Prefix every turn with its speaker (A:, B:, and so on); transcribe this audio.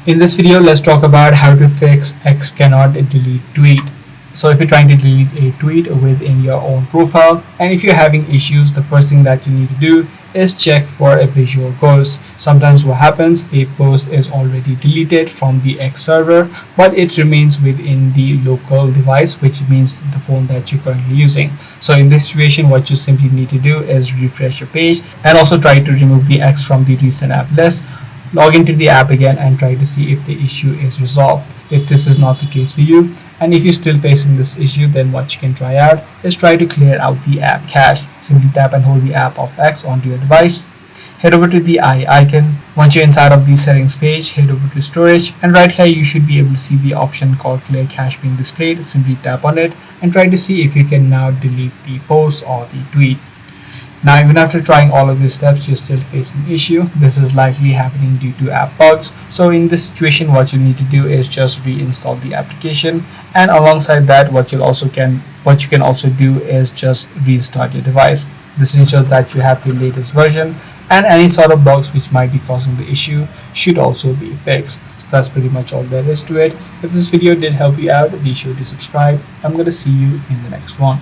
A: In this video, let's talk about how to fix X cannot delete tweet. So if you're trying to delete a tweet within your own profile, and if you're having issues, the first thing that you need to do is check for a visual ghost. Sometimes what happens, a post is already deleted from the X server, but it remains within the local device, which means the phone that you're currently using. So in this situation, what you simply need to do is refresh your page and also try to remove the X from the recent app list. Log into the app again and try to see if the issue is resolved. If this is not the case for you, and if you're still facing this issue, then what you can try out is try to clear out the app cache. Simply tap and hold the app of X onto your device. Head over to the eye icon. Once you're inside of the settings page, head over to storage, and right here you should be able to see the option called clear cache being displayed. Simply tap on it and try to see if you can now delete the post or the tweet. Now, even after trying all of these steps, you're still facing issue. This is likely happening due to app bugs. So in this situation, what you need to do is just reinstall the application, and alongside that, what you can also do is just restart your device. This ensures that you have the latest version, and any sort of bugs which might be causing the issue should also be fixed. So that's pretty much all there is to it. If this video did help you out, be sure to subscribe. I'm going to see you in the next one.